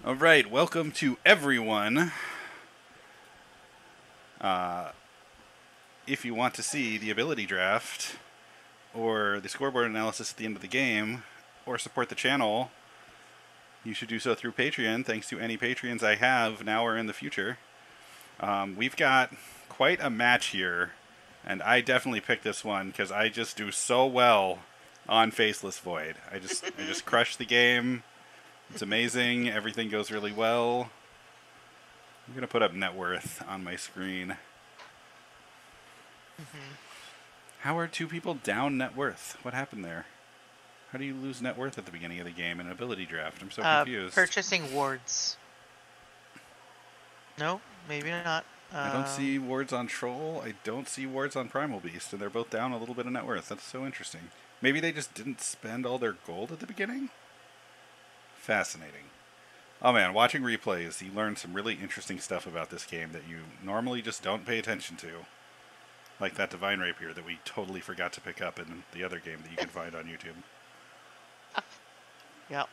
All right, welcome to everyone. If you want to see the ability draft or the scoreboard analysis at the end of the game or support the channel, you should do so through Patreon. Thanks to any Patreons I have now or in the future. We've got quite a match here, and I definitely picked this one because I just do so well on Faceless Void. I just crush the game. It's amazing. Everything goes really well. I'm going to put up net worth on my screen. How are two people down net worth? What happened there? How do you lose net worth at the beginning of the game in an ability draft? I'm so confused. Purchasing wards. No, maybe not. I don't see wards on Troll. I don't see wards on Primal Beast, and they're both down a little bit of net worth. That's so interesting. Maybe they just didn't spend all their gold at the beginning? Fascinating. Oh man, watching replays, you learn some really interesting stuff about this game that you normally just don't pay attention to. Like that Divine Rapier that we totally forgot to pick up in the other game that you can find on YouTube. Yep.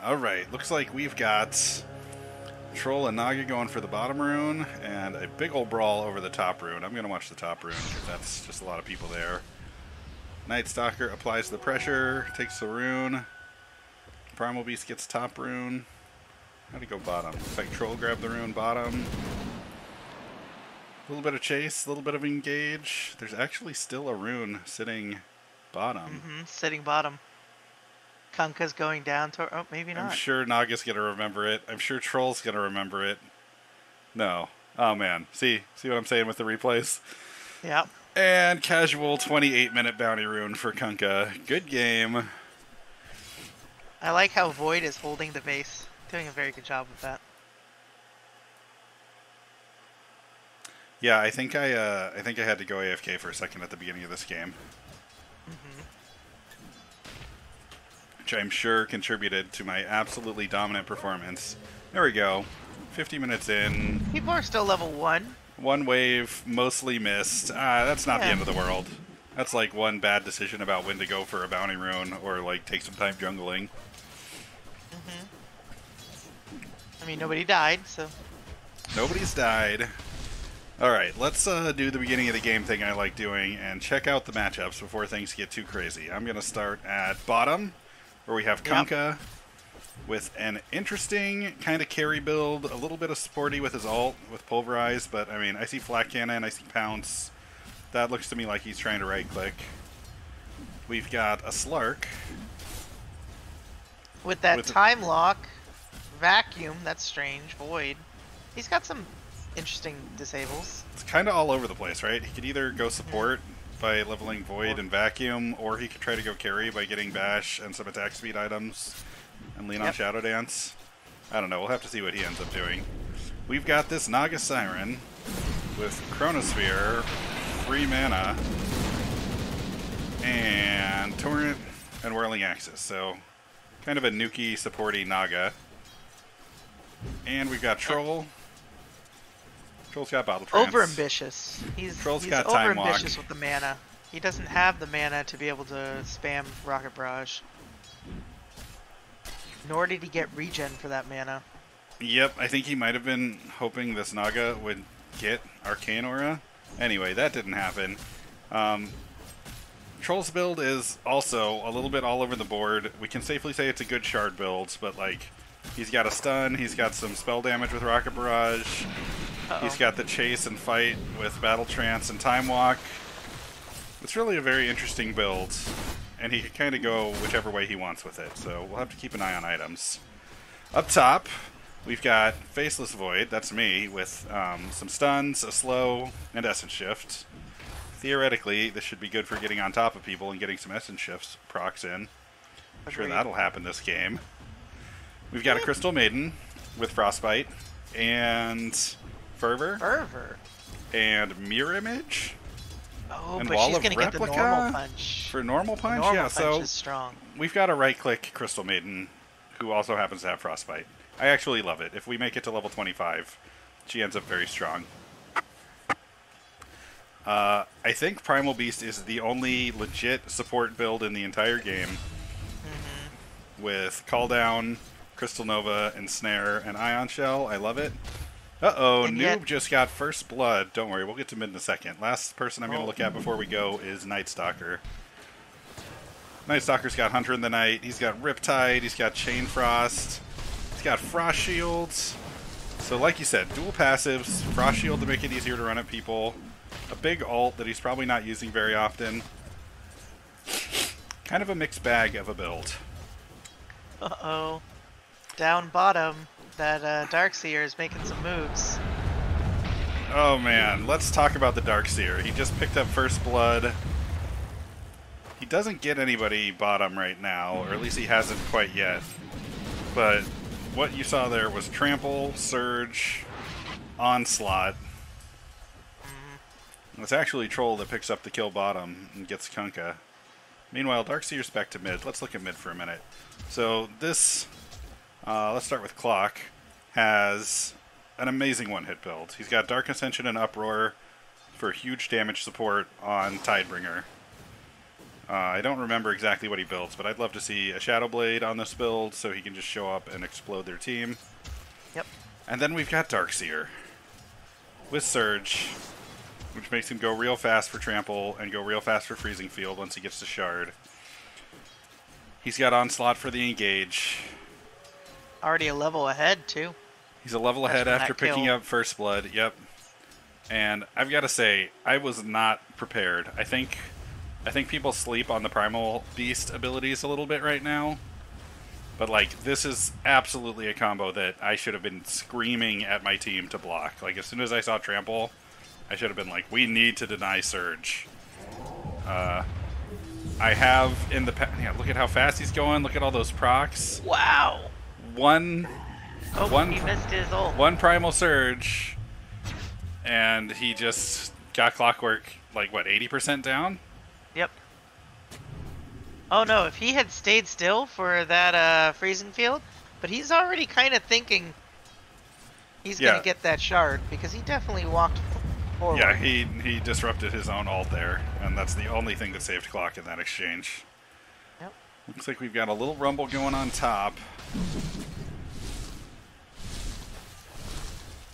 Alright, looks like we've got Troll and Naga going for the bottom rune, and a big old brawl over the top rune. I'm going to watch the top rune, because that's just a lot of people there. Night Stalker applies the pressure, takes the rune. Primal Beast gets top rune. How'd he go bottom? Looks like Troll grabbed the rune bottom. A little bit of chase, a little bit of engage. There's actually still a rune sitting bottom. Sitting bottom. Kunka's going down to... Oh, maybe not. I'm sure Naga's going to remember it. I'm sure Troll's going to remember it. No. Oh, man. See what I'm saying with the replays? Yep. And casual 28-minute bounty rune for Kunkka. Good game. I like how Void is holding the base. Doing a very good job with that. Yeah, I think I had to go AFK for a second at the beginning of this game. Which I'm sure contributed to my absolutely dominant performance. There we go. 50 minutes in. People are still level 1. One wave, mostly missed. That's not the end of the world. That's like one bad decision about when to go for a bounty rune or like take some time jungling. I mean, nobody died, so... Nobody's died. Alright, let's do the beginning of the game thing I like doing and check out the matchups before things get too crazy. I'm going to start at bottom, where we have Kunkka with an interesting kind of carry build, a little bit of sporty with his ult, with Pulverize, but I mean, I see Flat Cannon, I see Pounce. That looks to me like he's trying to right-click. We've got a Slark. With that time lock, Vacuum, that's strange, Void. He's got some interesting disables. It's kind of all over the place, right? He could either go support by leveling Void and Vacuum, or he could try to go carry by getting Bash and some attack speed items and lean on Shadow Dance. I don't know, we'll have to see what he ends up doing. We've got this Naga Siren with Chronosphere, free mana, and Torrent and Whirling Axis, so kind of a nuky supporty Naga. And we've got Troll. Troll's got Bottle Trance. Overambitious. He's got Time Walk. overambitious with the mana. He doesn't have the mana to be able to spam Rocket Barrage. Nor did he get regen for that mana. Yep, I think he might have been hoping this Naga would get Arcane Aura. Anyway, that didn't happen. Troll's build is also a little bit all over the board. We can safely say it's a good shard build, but like, he's got a stun, he's got some spell damage with Rocket Barrage, he's got the chase and fight with Battle Trance and Time Walk. It's really a very interesting build, and he can kind of go whichever way he wants with it, so we'll have to keep an eye on items. Up top, we've got Faceless Void, that's me, with some stuns, a slow, and Essence Shift. Theoretically, this should be good for getting on top of people and getting some Essence Shifts procs in. I'm sure that'll happen this game. We've got a Crystal Maiden with Frostbite, and Fervor. And Mirror Image. Oh, and but Wall she's of gonna get the Replica normal punch. for normal punch? Normal Yeah, punch so is strong. we've got a right-click Crystal Maiden who also happens to have Frostbite. I actually love it. If we make it to level 25, she ends up very strong. I think Primal Beast is the only legit support build in the entire game. with Call Down, Crystal Nova, and Snare, and Ion Shell. I love it. Uh-oh, Noob just got first blood. Don't worry, we'll get to mid in a second. Last person I'm going to look at before we go is Night Stalker. Night Stalker's got Hunter in the Night. He's got Riptide. He's got Chain Frost. He's got Frost Shields. So like you said, dual passives. Frost Shield to make it easier to run at people. A big ult that he's probably not using very often. Kind of a mixed bag of a build. Uh-oh. Down bottom, that Darkseer is making some moves. Oh man, let's talk about the Darkseer. He just picked up first blood. He doesn't get anybody bottom right now, or at least he hasn't quite yet. But what you saw there was Trample, Surge, Onslaught. It's actually Troll that picks up the kill bottom and gets Kunkka. Meanwhile, Darkseer's back to mid. Let's look at mid for a minute. So this, let's start with Clock, has an amazing one-hit build. He's got Dark Ascension and Uproar for huge damage support on Tidebringer. I don't remember exactly what he builds, but I'd love to see a Shadow Blade on this build so he can just show up and explode their team. Yep. And then we've got Darkseer with Surge, which makes him go real fast for Trample and go real fast for Freezing Field once he gets to Shard. He's got Onslaught for the Engage. Already a level ahead, too. He's a level ahead after picking up First Blood, yep. And I've got to say, I was not prepared. I think people sleep on the Primal Beast abilities a little bit right now. But, like, this is absolutely a combo that I should have been screaming at my team to block. Like, as soon as I saw Trample, I should have been like, we need to deny Surge. I have in the past... Yeah, look at how fast he's going. Look at all those procs. Wow! He missed his ult. One Primal Surge, and he just got Clockwork, like, what, 80% down? Yep. Oh no, if he had stayed still for that Freezing Field, but he's already kind of thinking he's going to get that shard, because he definitely walked forward. Yeah, he disrupted his own ult there, and that's the only thing that saved Clock in that exchange. Yep. Looks like we've got a little rumble going on top.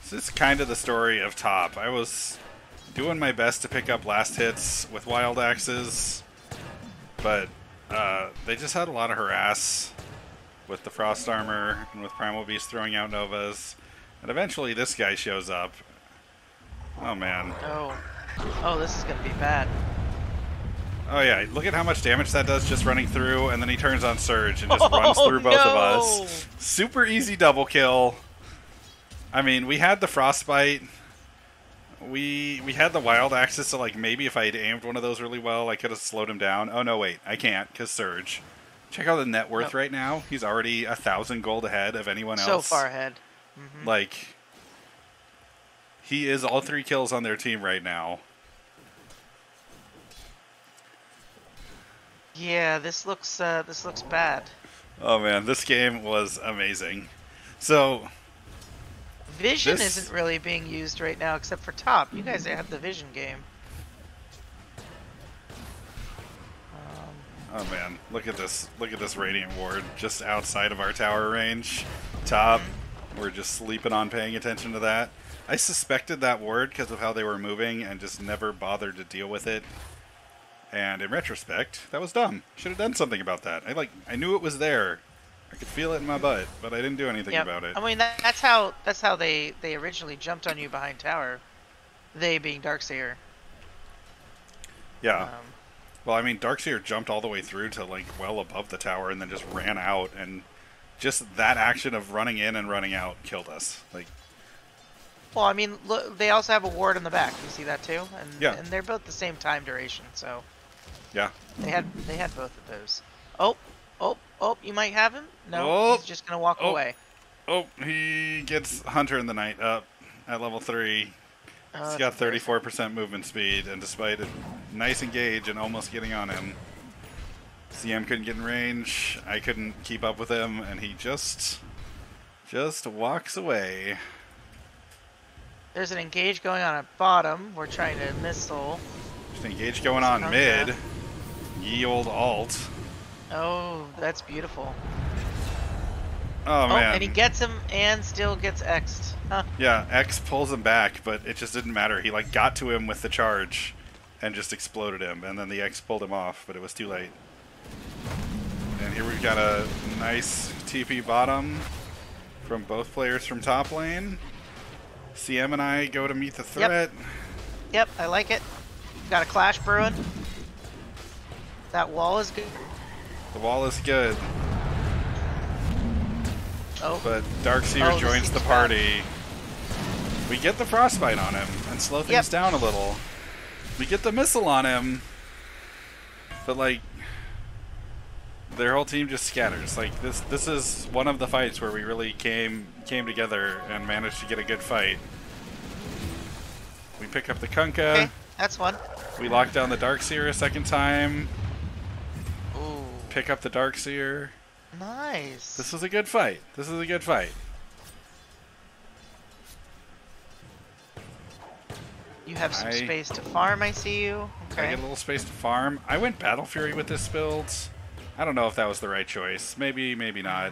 This is kind of the story of top. I was doing my best to pick up last hits with Wild Axes, but they just had a lot of harass with the Frost Armor and with Primal Beast throwing out Novas. And eventually this guy shows up. Oh man. Oh, this is going to be bad. Oh yeah, look at how much damage that does just running through, and then he turns on Surge and just runs through both of us. Super easy double kill. I mean, we had the Frostbite. We had the Wild Axis, so like maybe if I had aimed one of those really well, I could have slowed him down. Oh no, wait, I can't, because Surge. Check out the net worth right now. He's already 1,000 gold ahead of anyone else. So far ahead. Mm-hmm. Like, he is all 3 kills on their team right now. Yeah, this looks bad. Oh man, this game was amazing. So Vision isn't really being used right now except for top. You guys have the Vision game. Oh man, look at this Radiant Ward just outside of our tower range. Top, we're just sleeping on paying attention to that. I suspected that ward because of how they were moving and just never bothered to deal with it. And in retrospect, that was dumb. Should have done something about that. I knew it was there. I could feel it in my butt, but I didn't do anything about it. I mean, that's how they originally jumped on you behind tower. They being Darkseer. Yeah. Well, I mean, Darkseer jumped all the way through to like well above the tower and then just ran out, and just that action of running in and running out killed us. Like. Well, I mean, look, they also have a ward in the back. You see that too? And yeah. And they're both the same time duration, so. Yeah. They had both of those. Oh, you might have him? No, he's just gonna walk away. Oh, he gets Hunter in the Night up at level 3. He's got 34% movement speed, and despite a nice engage and almost getting on him, CM couldn't get in range. I couldn't keep up with him, and he just walks away. There's an engage going on at bottom. We're trying to missile. There's an engage going on mid. Ye old alt. Oh, that's beautiful. Oh, man. And he gets him and still gets X'd. Huh. Yeah, X pulls him back, but it just didn't matter. He like got to him with the charge and just exploded him, and then the X pulled him off, but it was too late. And here we've got a nice TP bottom from both players from top lane. CM and I go to meet the threat. Yep, I like it. Got a clash brewing. That wall is good. The wall is good. Oh. But Darkseer joins the party. We get the frostbite on him and slow things down a little. We get the missile on him, but like their whole team just scatters. Like this is one of the fights where we really came together and managed to get a good fight. We pick up the Kunkka. Okay, that's one. We lock down the Darkseer a second time. Ooh. Pick up the Darkseer. Nice. This was a good fight. This is a good fight. You have some space to farm, I see you. Okay. I get a little space to farm. I went Battle Fury with this build. I don't know if that was the right choice. Maybe, maybe not.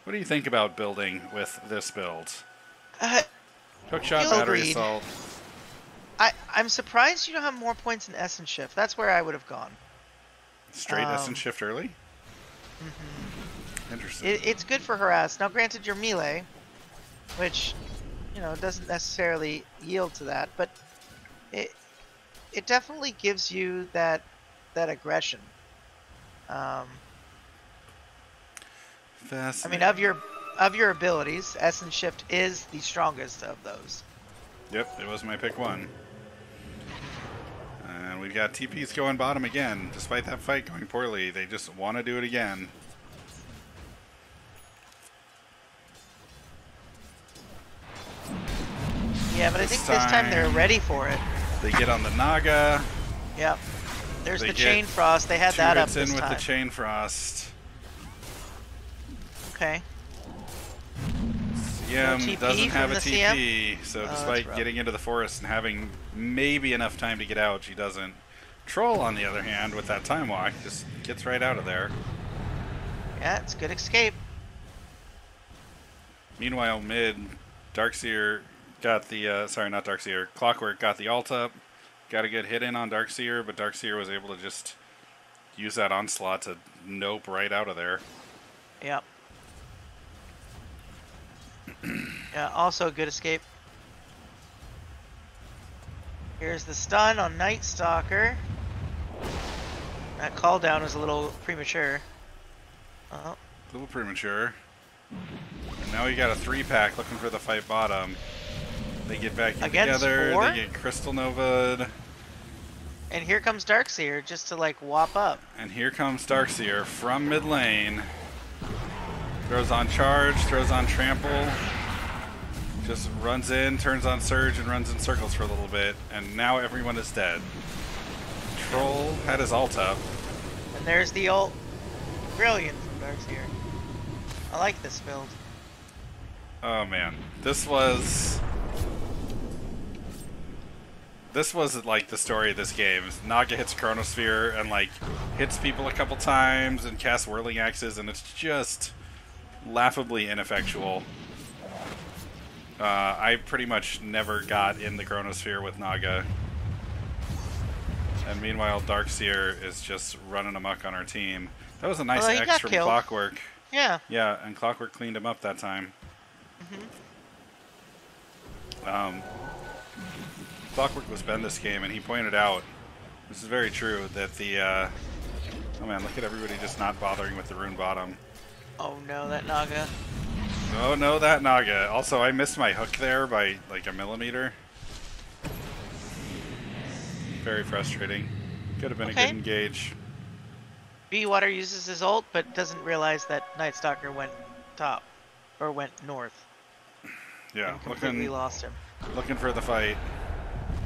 What do you think about building with this build? Hookshot, Battery Assault. I'm surprised you don't have more points in Essence Shift. That's where I would have gone. Straight Essence Shift early? Mm-hmm. Interesting. It's good for harass. Now, granted, you're melee, which, you know, doesn't necessarily yield to that, but it definitely gives you that aggression. I mean, of your abilities, Essence Shift is the strongest of those. Yep, it was my pick one. And we've got TPs going bottom again. Despite that fight going poorly, they just want to do it again. Yeah, but I think this time they're ready for it. They get on the Naga. Yep. There's the Chain Frost. They had that up this time. in with the Chain Frost. Okay. CM doesn't have a TP, CM? so despite getting into the forest and having maybe enough time to get out, she doesn't. Troll, on the other hand, with that time walk, just gets right out of there. Yeah, it's good escape. Meanwhile, mid, Darkseer got the, sorry, not Darkseer, Clockwork got the ult up, got a good hit in on Darkseer, but Darkseer was able to just use that onslaught to nope right out of there. Yep. Yeah, also a good escape. Here's the stun on Night Stalker. That call down was a little premature. A little premature. And now we got a 3-pack looking for the fight bottom. They get back together, they get Crystal Nova'd. And here comes Darkseer just to like whop up. And here comes Darkseer from mid lane. Throws on charge, throws on trample. Just runs in, turns on surge, and runs in circles for a little bit. And now everyone is dead. Troll had his ult up. And there's the ult. Brilliant from Darkseer. I like this build. Oh man, this was like the story of this game. Naga hits Chronosphere and like hits people a couple times and casts Whirling Axes, and it's just laughably ineffectual. I pretty much never got in the Chronosphere with Naga. And meanwhile, Darkseer is just running amok on our team. That was a nice X from Clockwork. Yeah. Yeah, and Clockwork cleaned him up that time. Clockwork was Ben this game, and he pointed out, this is very true, that the, oh man, look at everybody just not bothering with the rune bottom. Oh no, that Naga. Oh no, that Naga. Also, I missed my hook there by like a millimeter. Very frustrating. Could have been a good engage. B-Water uses his ult, but doesn't realize that Night Stalker went top, or went north. Yeah, and completely lost him. Looking for the fight.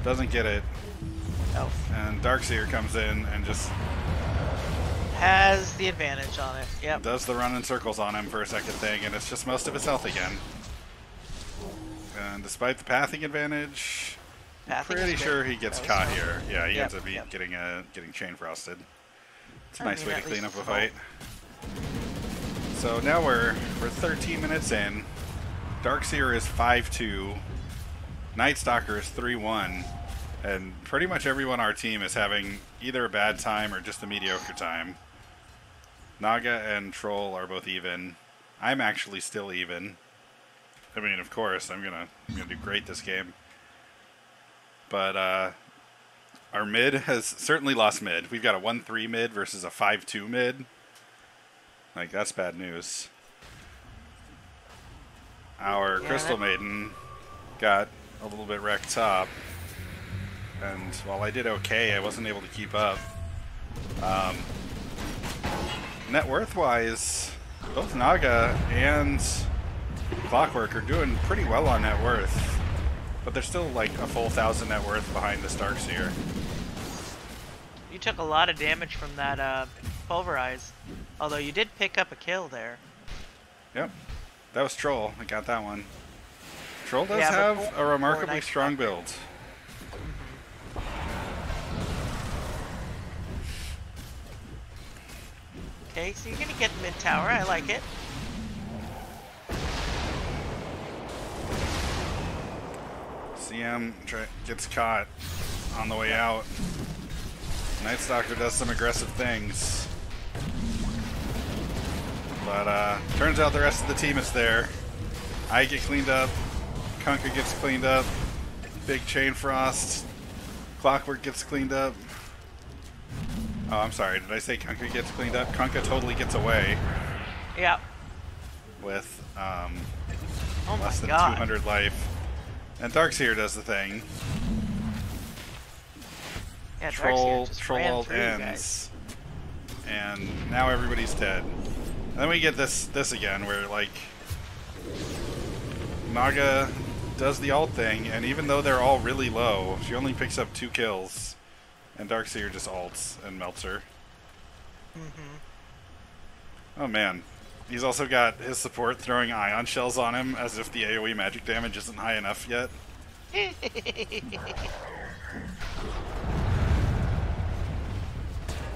Doesn't get it. Oh. And Darkseer comes in and just has the advantage on it. Yep. Does the run in circles on him for a second thing, and it's just most of his health again. And despite the pathing advantage, pretty sure he gets caught here. Yeah, he ends up getting chain frosted. It's a nice way to clean up a fight. So now we're 13 minutes in. Darkseer is 5-2. Nightstalker is 3-1. And pretty much everyone on our team is having either a bad time or just a mediocre time. Naga and Troll are both even. I'm actually still even. I mean, of course, I'm gonna do great this game. But our mid has certainly lost mid. We've got a 1-3 mid versus a 5-2 mid. Like, that's bad news. Our Crystal Maiden got a little bit wrecked top. And while I did okay, I wasn't able to keep up. Net worth-wise, both Naga and Clockwork are doing pretty well on net worth. But they're still like a full 1,000 net worth behind this Darkseer. You took a lot of damage from that Pulverize. Although you did pick up a kill there. Yep. That was Troll. I got that one. Troll does have a remarkably strong build. Okay, so you're gonna get mid tower. I like it. CM gets caught on the way out. Nightstalker does some aggressive things. But turns out the rest of the team is there. I get cleaned up. Kunkka gets cleaned up. Big Chain Frost. Clockwork gets cleaned up. Oh, I'm sorry. Did I say Kunkka gets cleaned up? Kunkka totally gets away. Yeah. With oh less than 200 life. And Darkseer does the thing. Yeah, Troll ran ult through ends. And now everybody's dead. And then we get this again where like Naga does the ult thing, and even though they're all really low, she only picks up 2 kills. And Darkseer just ults and melts her. Oh man. He's also got his support throwing ion shells on him as if the AoE magic damage isn't high enough yet.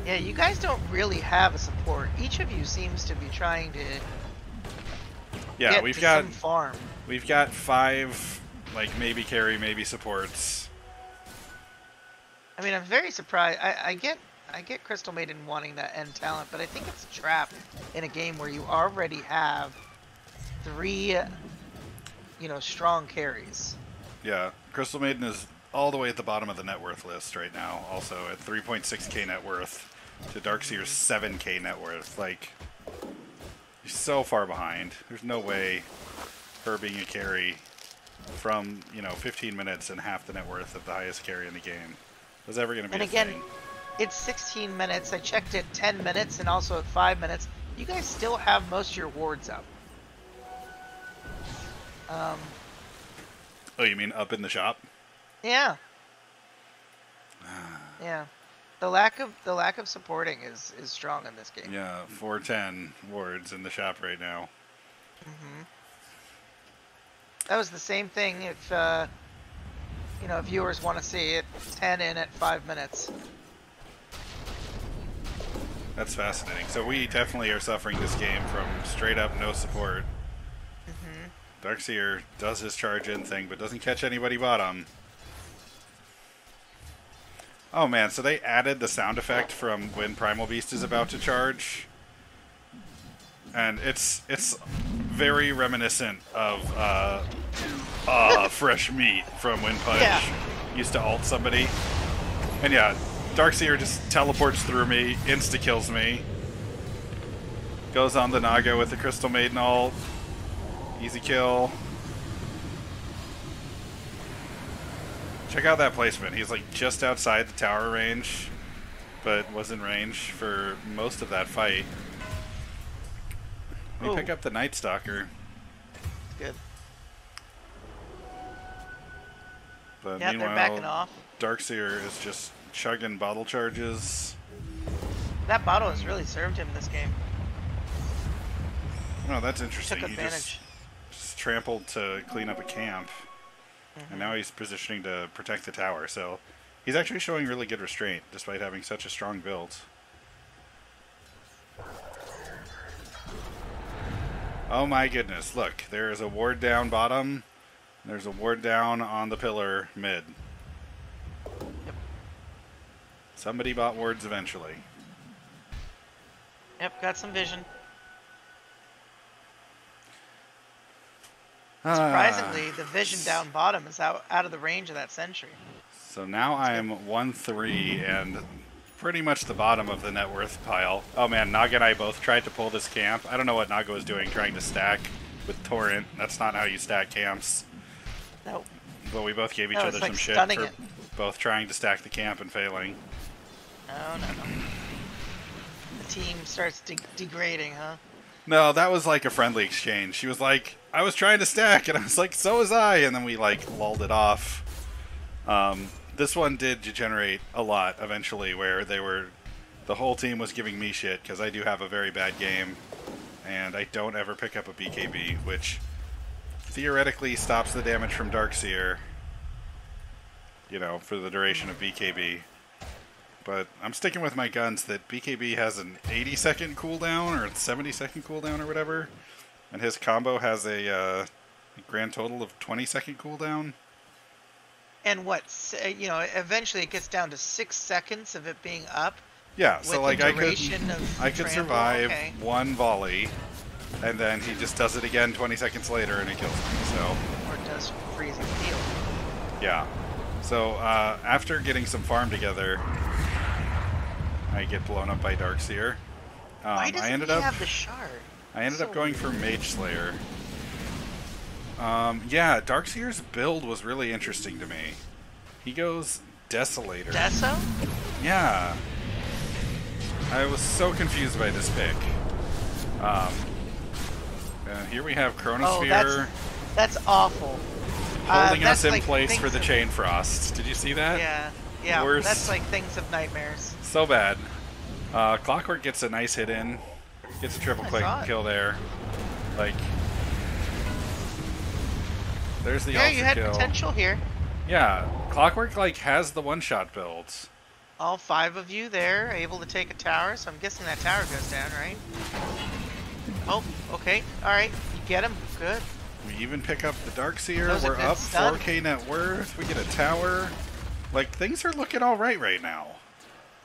Yeah, you guys don't really have a support. Each of you seems to be trying to get we've to got some farm. We've got 5 like maybe carry, maybe supports. I mean, I'm very surprised. I get Crystal Maiden wanting that end talent, but I think it's a trap in a game where you already have 3, strong carries. Yeah, Crystal Maiden is all the way at the bottom of the net worth list right now, also at 3.6k net worth to Darkseer's 7k net worth. Like, she's so far behind. There's no way her being a carry from, 15 minutes and half the net worth of the highest carry in the game was ever going to be a thing. It's 16 minutes. I checked at 10 minutes and also at 5 minutes. You guys still have most of your wards up. Oh, you mean up in the shop? Yeah. Yeah. The lack of supporting is strong in this game. Yeah, 410 wards in the shop right now. That was the same thing if viewers want to see it 10 in at 5 minutes. That's fascinating. So we definitely are suffering this game from straight up no support. Darkseer does his charge in thing, but doesn't catch anybody bottom. Oh man, so they added the sound effect from when Primal Beast is about to charge. And it's very reminiscent of fresh meat from when Pudge used to ult somebody. And yeah, Darkseer just teleports through me, insta-kills me. Goes on the Naga with the Crystal Maiden ult. Easy kill. Check out that placement. He's like just outside the tower range, but was in range for most of that fight. We pick up the Night Stalker. Good. But yeah, meanwhile, they're backing off. Darkseer is just chugging bottle charges. That bottle has really served him this game. Oh, that's interesting. Took advantage. He just trampled to clean up a camp. And now he's positioning to protect the tower. So he's actually showing really good restraint despite having such a strong build. Oh my goodness, look, there is a ward down bottom. There's a ward down on the pillar mid. Yep. Somebody bought wards eventually. Yep, got some vision. Surprisingly, the vision down bottom is out of the range of that sentry. So now I'm 1-3 and pretty much the bottom of the net worth pile. Oh man, Naga and I both tried to pull this camp. I don't know what Naga was doing, trying to stack with Torrent. That's not how you stack camps. Nope. But we both gave each other like some shit for both trying to stack the camp and failing. No. The team starts degrading, huh? No, that was like a friendly exchange. She was like, I was trying to stack, and I was like, so was I, and then we like lulled it off. This one did degenerate a lot eventually, where the whole team was giving me shit because I do have a very bad game, and I don't ever pick up a BKB, which theoretically stops the damage from Darkseer, you know, for the duration of BKB. But I'm sticking with my guns that BKB has an 80-second cooldown or 70-second cooldown or whatever, and his combo has a grand total of 20-second cooldown. And what, you know, eventually it gets down to 6 seconds of it being up. Yeah, so like I could survive okay. one volley, and then he just does it again 20 seconds later and he kills me, so. Or does freezing field. Yeah. So after getting some farm together, I get blown up by Darkseer. Why doesn't he have the shard? I ended up going for Mage Slayer. Yeah, Darkseer's build was really interesting to me. He goes Desolator. Deso? Yeah. I was so confused by this pick. And here we have Chronosphere. Oh, that's awful. Holding us in like place for the Chain Frost. Did you see that? Yeah. Worse. That's like things of nightmares. So bad. Clockwork gets a nice hit in. Gets a triple click kill there. Like, there's the ultra you had kill. Potential here. Yeah, Clockwork like has the one-shot builds. All 5 of you there able to take a tower, so I'm guessing that tower goes down, right? Oh, okay. Alright, you get him. Good. We even pick up the Darkseer. We're up stun. 4k net worth. We get a tower. Like, things are looking alright right now.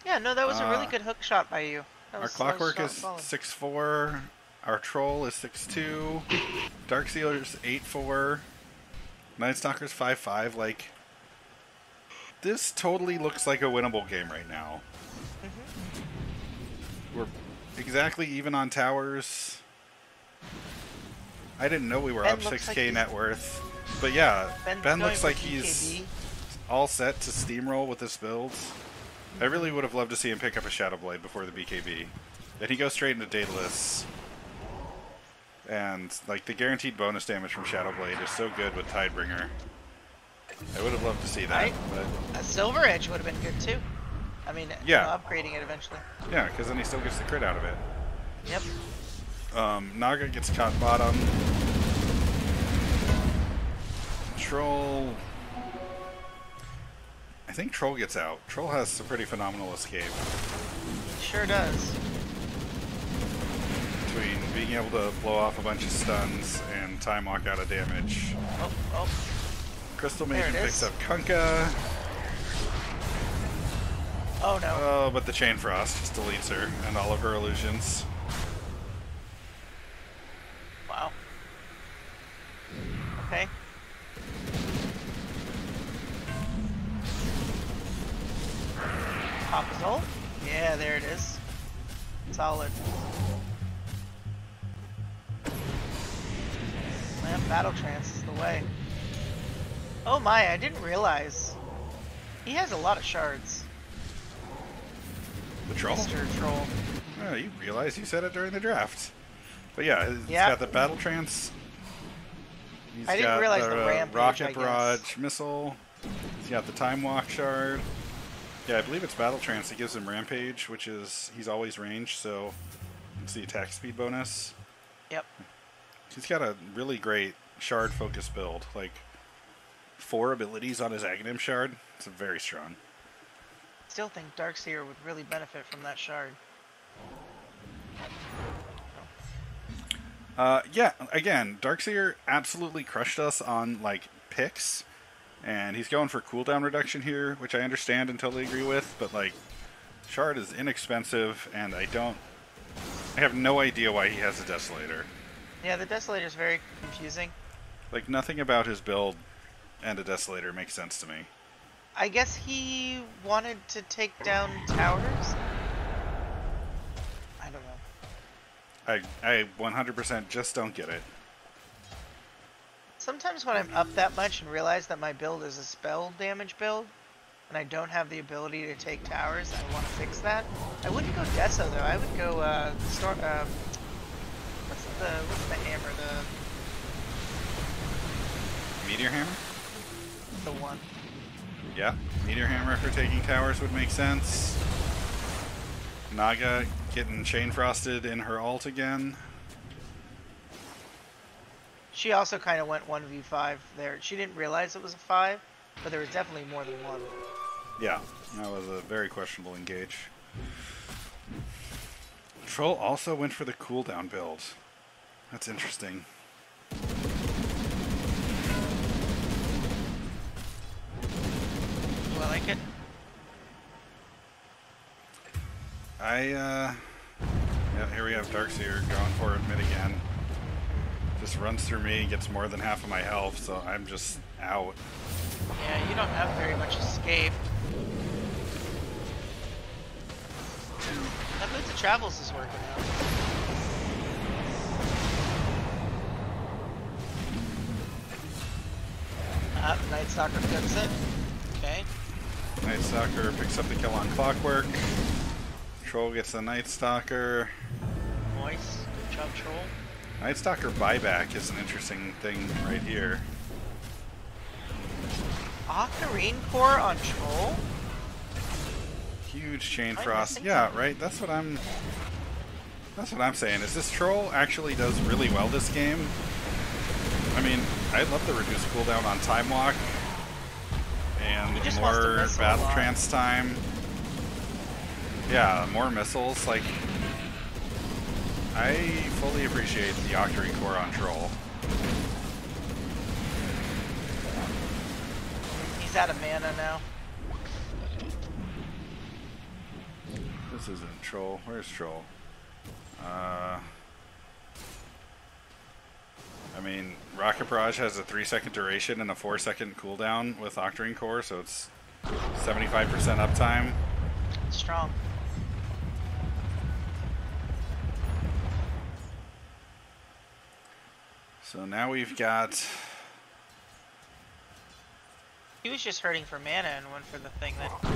Yeah, no, that was a really good hook shot by you. Our Clockwork is 6'4". Our Troll is 6'2". Darkseer's 8'4". Nightstalker's 5'5". Like, this totally looks like a winnable game right now. We're exactly even on towers. I didn't know we were up 6k net worth. But yeah, Ben looks like he's all set to steamroll with this build. I really would have loved to see him pick up a Shadow Blade before the BKB. Then he goes straight into Daedalus. And like the guaranteed bonus damage from Shadow Blade is so good with Tidebringer. I would have loved to see that. But a Silver Edge would have been good too. I mean, yeah, you know, upgrading it eventually. Yeah, because then he still gets the crit out of it. Yep. Naga gets caught bottom. Troll. I think Troll gets out. Troll has a pretty phenomenal escape. Sure does. Between being able to blow off a bunch of stuns and time walk out of damage. Oh. Crystal Maiden picks up Kunkka. Oh no. Oh, but the Chain Frost just deletes her and all of her illusions. Wow. Okay. Pop his ult? Yeah, there it is. Solid. Man, Battle Trance is the way. Oh my, I didn't realize. He has a lot of shards. The Troll? Mr. Troll. Oh, you realize you said it during the draft. But yeah, he's got the Battle Trance. I didn't realize the Rampage, Rocket Barrage Missile. He's got the Time Walk Shard. Yeah, I believe it's Battle Trance that gives him Rampage, which is, he's always ranged, so it's the attack speed bonus. Yep. He's got a really great shard focus build. Like, 4 abilities on his Aghanim Shard. It's very strong. Still think Darkseer would really benefit from that shard. Yeah, again, Darkseer absolutely crushed us on, like, picks. And he's going for cooldown reduction here, which I understand and totally agree with. But, like, Shard is inexpensive, and I have no idea why he has a Desolator. Yeah, the Desolator is very confusing. Like, nothing about his build and a Desolator makes sense to me. I guess he wanted to take down towers? I don't know. I 100% just don't get it. Sometimes when I'm up that much and realize that my build is a spell damage build, and I don't have the ability to take towers, I want to fix that. I wouldn't go Deso though. I would go what's the hammer? The Meteor Hammer? the one. Yeah, Meteor Hammer for taking towers would make sense. Naga getting Chain Frosted in her ult again. She also kind of went 1v5 there. She didn't realize it was a 5, but there was definitely more than one. Yeah, that was a very questionable engage. Troll also went for the cooldown build. That's interesting. Do I like it? Yeah, here we have Darkseer going for it mid again. Just runs through me, gets more than half of my health, so I'm just out. Yeah, you don't have very much escape. That Boots of Travels is working out. Night Stalker flips it. Okay. Night Stalker picks up the kill on Clockwork. Troll gets the Night Stalker. Nice. Good job, Troll. Night Stalker buyback is an interesting thing right here. Ocarine Core on Troll? Huge Chain Frost. Yeah, right. That's what I'm saying. Is this Troll actually does really well this game? I mean, I'd love to reduce cooldown on Time Walk and more battle trance time. Yeah, more missiles. Like, I fully appreciate the Octarine Core on Troll. He's out of mana now. This isn't Troll. Where's Troll? I mean, Rocket Barrage has a 3-second duration and a 4-second cooldown with Octarine Core, so it's 75% uptime. Strong. So now we've got... He was just hurting for mana and went for the thing that would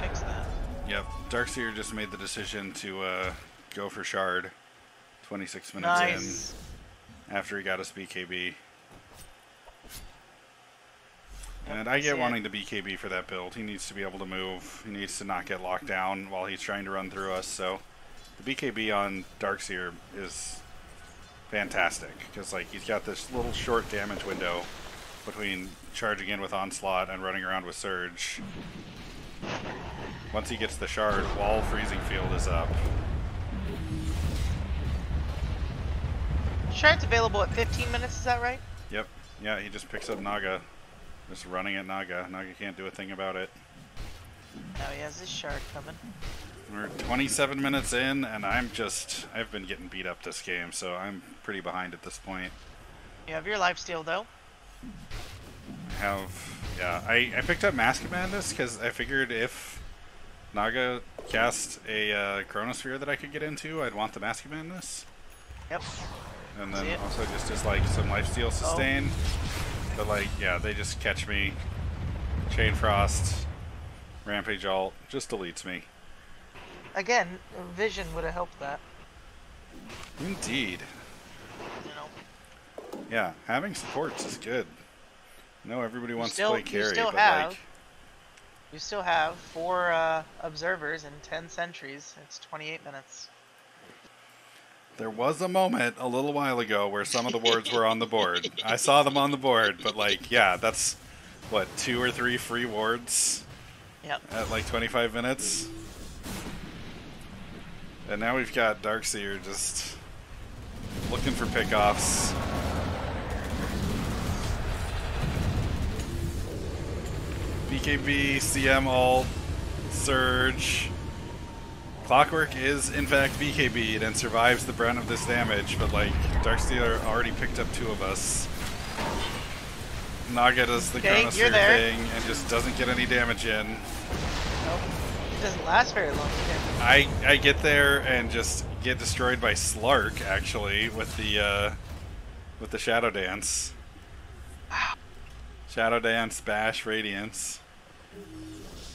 fix that. Yep, Darkseer just made the decision to go for Shard 26 minutes Nice. in after he got his BKB. And I get wanting to BKB for that build. He needs to be able to move. He needs to not get locked down while he's trying to run through us. So the BKB on Darkseer is fantastic because like he's got this little short damage window between charging in with Onslaught and running around with Surge. Once he gets the Shard, Wall Freezing Field is up. Shard's available at 15 minutes, is that right? Yep. Yeah, he just picks up Naga. Just running at Naga. Naga can't do a thing about it. Now he has his Shard coming. We're 27 minutes in, and I've been getting beat up this game, so I'm pretty behind at this point. You have your lifesteal, though. I picked up Mask of Madness because I figured if Naga cast a Chronosphere that I could get into, I'd want the Mask of Madness. Yep. And then also just as like some lifesteal sustain. But like, yeah, they just catch me. Chain Frost, Rampage ult, just deletes me. Again, Vision would have helped that. Indeed. You know. Yeah, having supports is good. I know everybody wants to play carry, but like... You still have 4 observers and 10 sentries. It's 28 minutes. There was a moment a little while ago where some of the wards were on the board. I saw them on the board, but like, yeah, that's, what, 2 or 3 free wards? Yep. At like 25 minutes? And now we've got Darkseer just looking looking for pickoffs. BKB, CM ult, Surge. Clockwork is in fact BKB'd and survives the brunt of this damage, but like Darkseer already picked up 2 of us. Naga does the Chronosphere thing and just doesn't get any damage in. Nope. It doesn't last very long either. I get there and just get destroyed by Slark actually with the Shadow Dance. Wow. Shadow Dance, Bash, Radiance.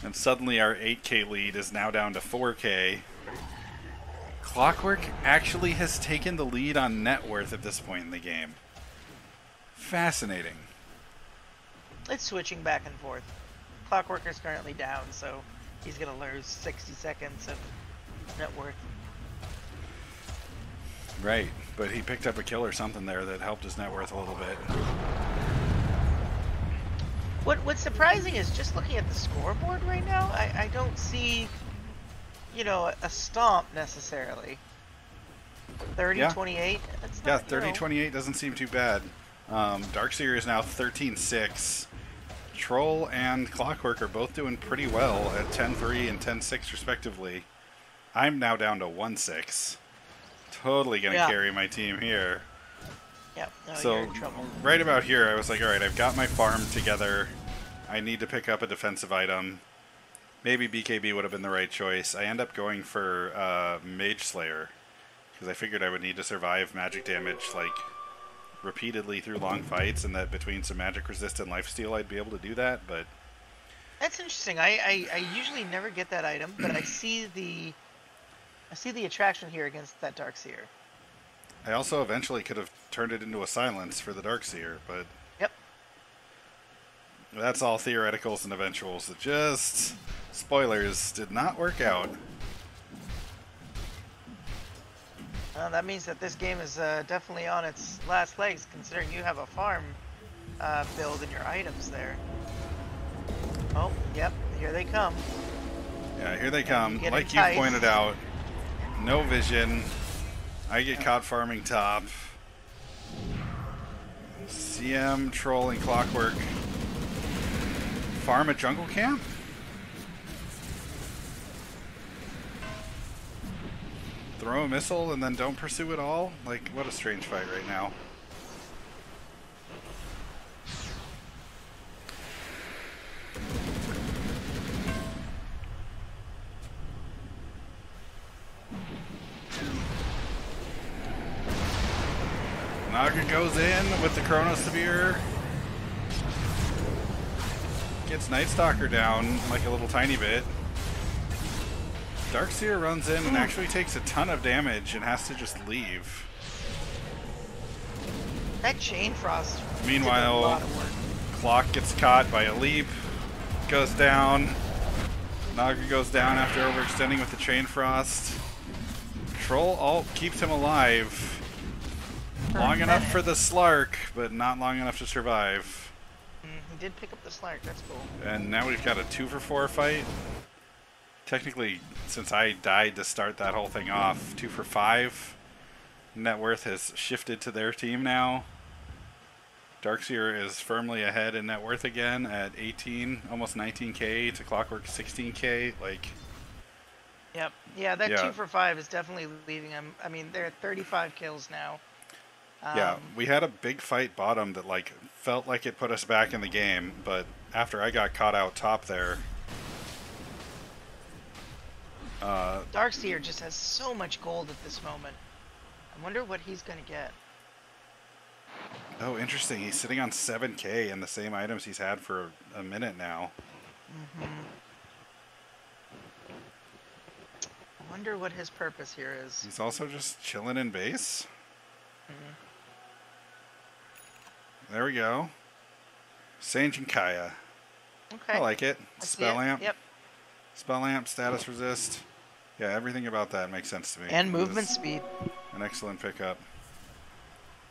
And suddenly our 8k lead is now down to 4k. Clockwork actually has taken the lead on net worth at this point in the game. Fascinating. It's switching back and forth. Clockwork is currently down, so he's going to lose 60 seconds of net worth. Right, but he picked up a kill or something there that helped his net worth a little bit. What's surprising is just looking at the scoreboard right now, I don't see, you know, a stomp necessarily. 30-28? That's not, yeah, 30-28 doesn't seem too bad. Darkseer is now 13-6. Troll and Clockwork are both doing pretty well at 10-3 and 10-6 respectively. I'm now down to 1-6. Totally going to carry my team here. Yep, no, so you're in trouble. Right about here, I was like, all right, I've got my farm together. I need to pick up a defensive item. Maybe BKB would have been the right choice. I end up going for Mage Slayer because I figured I would need to survive magic damage like repeatedly through long fights, and that between some magic resist and lifesteal I'd be able to do that. But that's interesting. I usually never get that item, but I see the attraction here against that Darkseer. I also eventually could have turned it into a silence for the Darkseer, but yep, that's all theoreticals and eventuals that just, spoilers, did not work out. That means that this game is definitely on its last legs, considering you have a farm build in your items there. Oh, yep, here they come. Yeah, here they come. Like you pointed out, no vision. I get caught farming top. CM, Troll, and Clockwork farm a jungle camp? Throw a missile and then don't pursue it all? Like, what a strange fight right now. Naga goes in with the Chronosphere. Gets Night Stalker down like a little tiny bit. Darkseer runs in and actually takes a ton of damage and has to just leave. That Chain Frost. Meanwhile, Clock gets caught by a leap, goes down. Naga goes down after overextending with the Chain Frost. Troll ult keeps him alive. Long enough for the Slark, but not long enough to survive. He did pick up the Slark, that's cool. And now we've got a 2-for-4 fight. Technically, since I died to start that whole thing off, 2-for-5. Net worth has shifted to their team now. Darkseer is firmly ahead in net worth again at 18, almost 19k to Clockwork 16k. Like, yep, yeah, that 2-for-5 is definitely leaving him. I mean, they're at 35 kills now. Yeah, we had a big fight bottom that like felt like it put us back in the game, but after I got caught out top there, Darkseer just has so much gold at this moment. I wonder what he's gonna get. Oh, interesting. He's sitting on 7k and the same items he's had for a minute now. I wonder what his purpose here is. He's also just chilling in base. There we go. Sange and Kaya. Okay. I like it. Spell amp. Yep. Spell amp, status resist. Yeah, everything about that makes sense to me. And movement speed. An excellent pickup.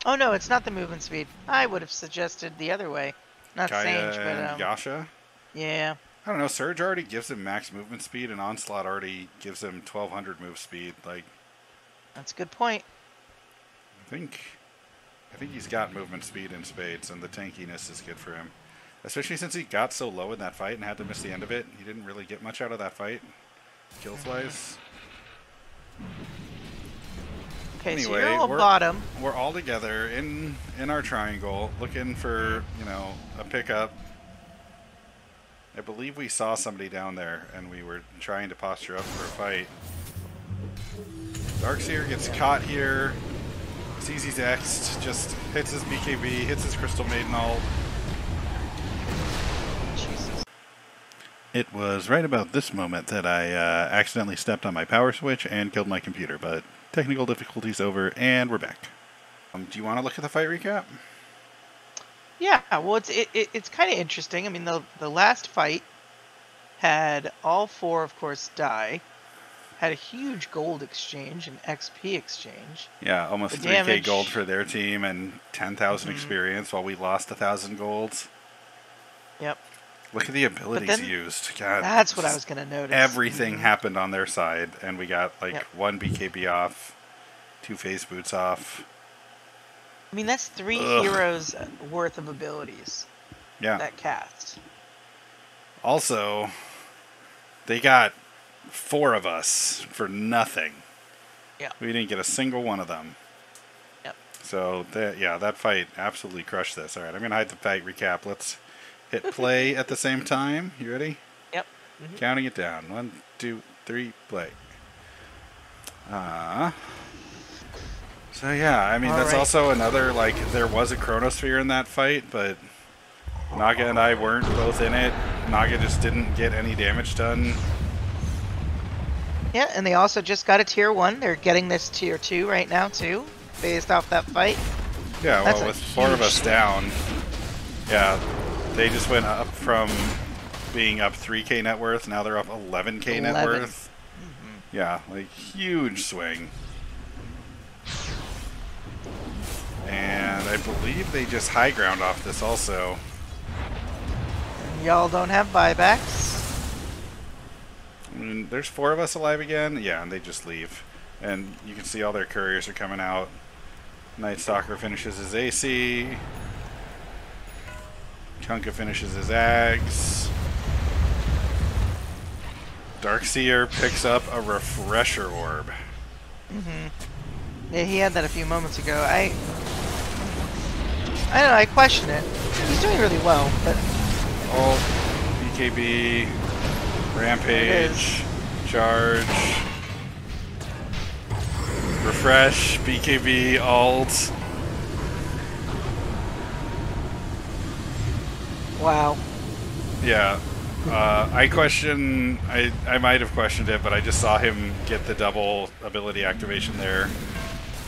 Oh no, it's not the movement speed. I would have suggested the other way. Not Kaya Sange, and but Yasha. yeah. I don't know. Surge already gives him max movement speed, and Onslaught already gives him 1200 move speed. Like, that's a good point. I think he's got movement speed in spades, and the tankiness is good for him. Especially since he got so low in that fight and had to miss the end of it. He didn't really get much out of that fight, kills-wise. Okay, anyway, so you're all bottom. We're all together in our triangle, looking for, you know, a pickup. I believe we saw somebody down there, and we were trying to posture up for a fight. Darkseer gets caught here. Sees he's X'd, just hits his BKB, hits his Crystal Maiden ult. Jesus. It was right about this moment that I accidentally stepped on my power switch and killed my computer, but technical difficulties over, and we're back. Do you want to look at the fight recap? Yeah, well, it's kind of interesting. I mean, the last fight had all four, of course, die. Had a huge gold exchange, an XP exchange. Yeah, almost 3k gold for their team and 10,000 experience, while we lost 1,000 golds. Yep. Look at the abilities used. God, that's what I was going to notice. Everything happened on their side, and we got like 1 BKB off, 2 phase boots off. I mean, that's 3 heroes worth of abilities. Yeah. That cast. Also, they got 4 of us for nothing. Yeah. We didn't get a single one of them. Yep. So, that fight absolutely crushed this. All right, I'm going to hide the fight recap. Let's hit play at the same time. You ready? Yep. Counting it down. 1, 2, 3, play. So yeah, I mean, that's also another, like, there was a Chronosphere in that fight, but Naga and I weren't both in it. Naga just didn't get any damage done. Yeah, and they also just got a tier 1. They're getting this tier 2 right now, too, based off that fight. Yeah, well, with 4 of us down, yeah, they just went up from being up 3k net worth, now they're up 11k net worth. Yeah, like, huge swing. And I believe they just high ground off this also. Y'all don't have buybacks. I mean, there's 4 of us alive again. Yeah, and they just leave. And you can see all their couriers are coming out. Night Stalker finishes his AC. Kunkka finishes his Ags. Darkseer picks up a Refresher Orb. Yeah, he had that a few moments ago. I don't know, I question it. He's doing really well, but... Ult, BKB, Rampage, Charge, Refresh, BKB, Ult. Wow. Yeah. I might have questioned it, but I just saw him get the double ability activation there.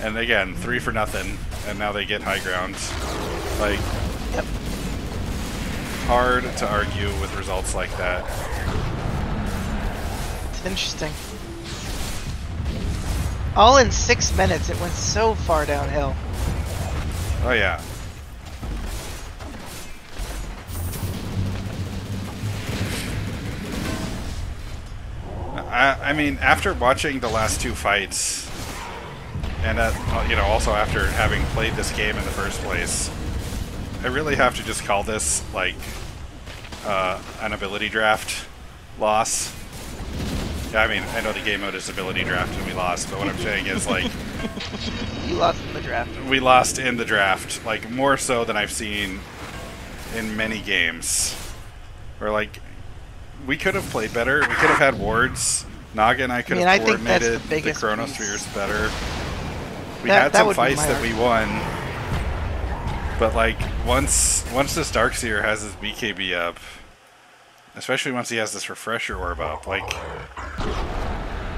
And again, 3 for nothing, and now they get high ground. Like, hard to argue with results like that. It's interesting. All in 6 minutes, it went so far downhill. Oh yeah. I mean, after watching the last 2 fights, and you know, also after having played this game in the first place, I really have to just call this like an ability draft loss. Yeah, I mean, I know the game mode is ability draft and we lost, but what I'm saying is, like, you lost in the draft. We lost in the draft, like, more so than I've seen in many games. Where, like, we could have played better. We could have had wards. Naga and I could have coordinated the Chronospheres better. We had some fights that we won. But, like, once this Darkseer has his BKB up, especially once he has this Refresher Orb up, like,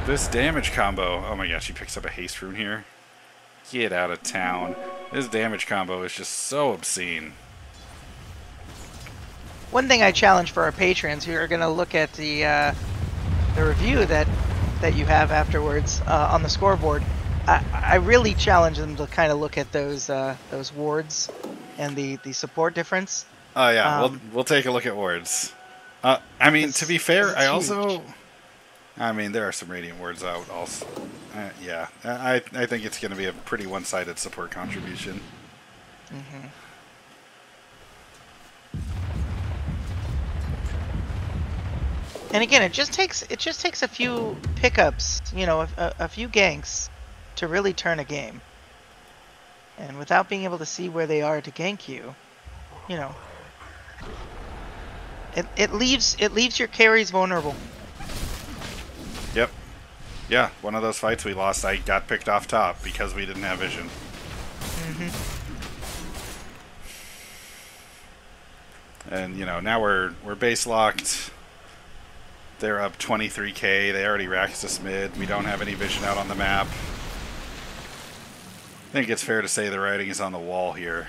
this damage combo... Oh my gosh, he picks up a haste rune here. Get out of town. This damage combo is just so obscene. One thing I challenge for our patrons who are going to look at the review that you have afterwards on the scoreboard, I really challenge them to kind of look at those wards and the support difference. Oh yeah, we'll take a look at wards. I mean, to be fair, I also I mean, there are some Radiant Wards out also. Yeah, I think it's going to be a pretty one-sided support contribution. Mm-hmm. And again, it just takes a few pickups, you know, a few ganks to really turn a game. And without being able to see where they are to gank you, you know, it leaves your carries vulnerable. Yep. Yeah, one of those fights we lost, I got picked off top because we didn't have vision. Mm-hmm. And you know, now we're base locked. They're up 23k. They already racked us mid. We don't have any vision out on the map. I think it's fair to say the writing is on the wall here.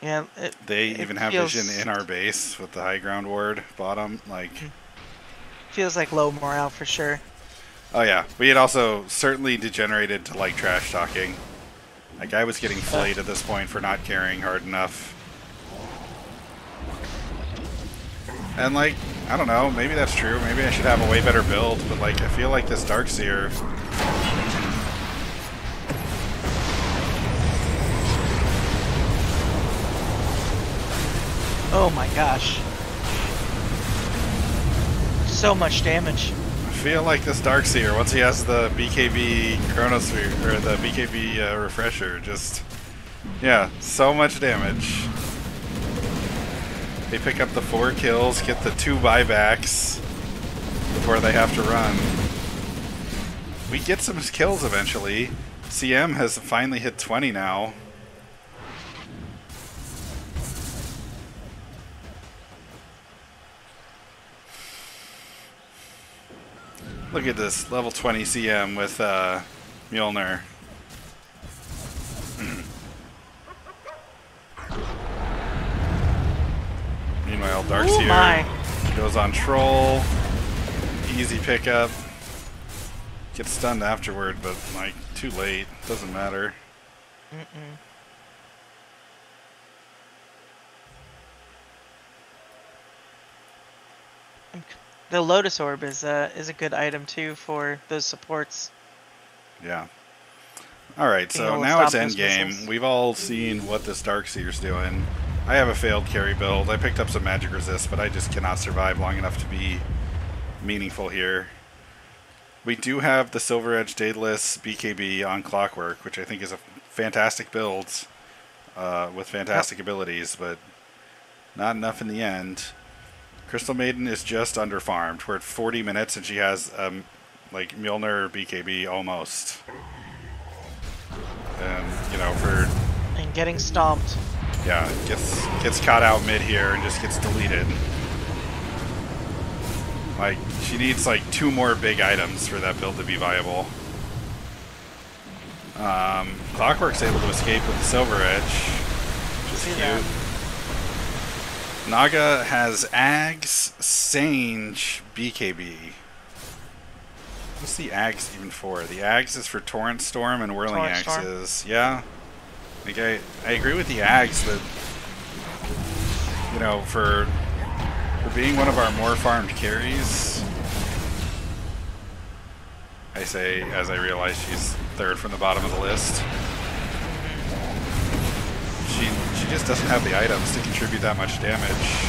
Yeah, they even have vision in our base with the high ground ward bottom. Like, feels like low morale for sure. Oh yeah, we had also certainly degenerated to like trash talking. Like I was getting flayed at this point for not carrying hard enough. And like, I don't know, maybe that's true. Maybe I should have a way better build, but like I feel like this Darkseer. Oh my gosh. So much damage. I feel like this Darkseer, once he has the BKB Chronosphere, or the BKB refresher, just, yeah, so much damage. They pick up the 4 kills, get the 2 buybacks before they have to run. We get some kills eventually. CM has finally hit 20 now. Look at this, level 20 CM with Mjolnir. Meanwhile, Darkseer goes on Troll. Easy pickup. Gets stunned afterward, but like too late. Doesn't matter. The Lotus Orb is a good item too for those supports. Yeah. Alright, so now it's endgame. We've all seen what this Darkseer's doing. I have a failed carry build. I picked up some magic resist, but I just cannot survive long enough to be meaningful here. We do have the Silver Edge Daedalus BKB on Clockwork, which I think is a fantastic build with fantastic abilities, but not enough in the end. Crystal Maiden is just underfarmed. We're at 40 minutes and she has like Mjolnir BKB almost. And you know, for and getting stomped. Yeah, gets caught out mid here and just gets deleted. Like she needs like 2 more big items for that build to be viable. Clockwork's able to escape with the Silver Edge, which is cute. Naga has Ags, Sange, BKB. What's the Ags even for? The Ags is for Torrent Storm and Whirling Axes. Yeah. Like I agree with the Ags that, you know, for being one of our more farmed carries, I say as I realize she's 3rd from the bottom of the list. She just doesn't have the items to contribute that much damage.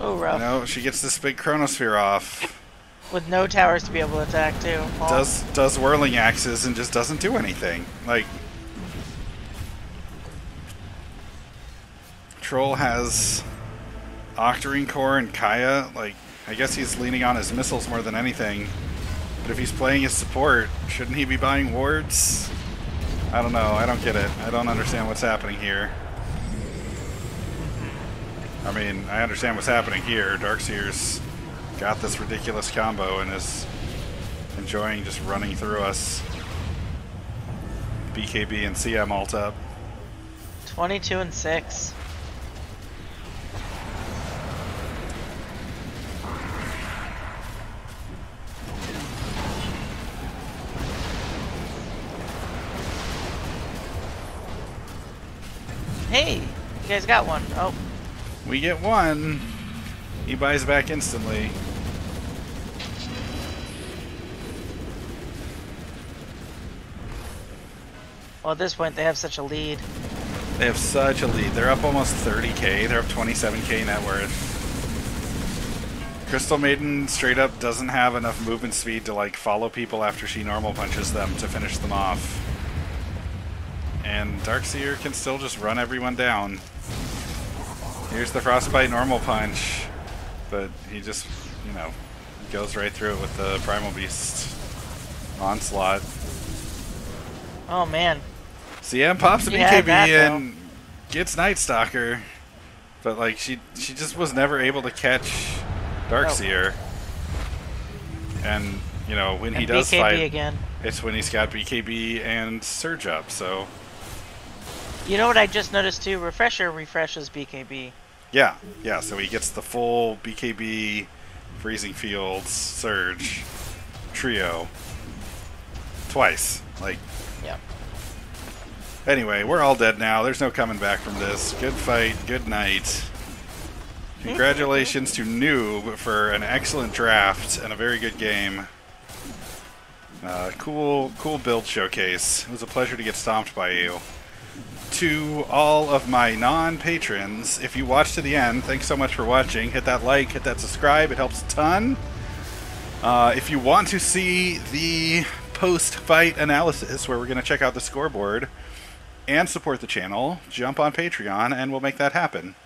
Oh, rough. You know, she gets this big Chronosphere off. With no towers to be able to attack too. Does Whirling Axes and just doesn't do anything. Like, Troll has Octarine Core and Kaya. Like, I guess he's leaning on his missiles more than anything. But if he's playing his support, shouldn't he be buying wards? I don't know. I don't get it. I don't understand what's happening here. I mean, I understand what's happening here. Darkseer's got this ridiculous combo and is enjoying just running through us. BKB and CM ult up. 22 and 6. Hey, you guys got one. Oh. We get one. He buys back instantly. Well, at this point, they have such a lead. They have such a lead. They're up almost 30k. They're up 27k net worth. Crystal Maiden straight up doesn't have enough movement speed to like follow people after she normal punches them to finish them off. And Darkseer can still just run everyone down. Here's the Frostbite normal punch, but he just, you know, goes right through it with the Primal Beast onslaught. Oh man. CM pops a BKB and gets Night Stalker, but like she just was never able to catch Darkseer. And you know, when he does BKB fight, again. It's when he's got BKB and Surge up. So you know what I just noticed too? Refresher refreshes BKB. Yeah, yeah. So he gets the full BKB, Freezing Fields, Surge, trio twice. Like, yeah. Anyway, we're all dead now. There's no coming back from this. Good fight. Good night. Congratulations to Noob for an excellent draft and a very good game. Cool build showcase. It was a pleasure to get stomped by you. To all of my non-patrons, if you watched to the end, thanks so much for watching. Hit that like, hit that subscribe. It helps a ton. If you want to see the post-fight analysis where we're going to check out the scoreboard and support the channel, jump on Patreon and we'll make that happen.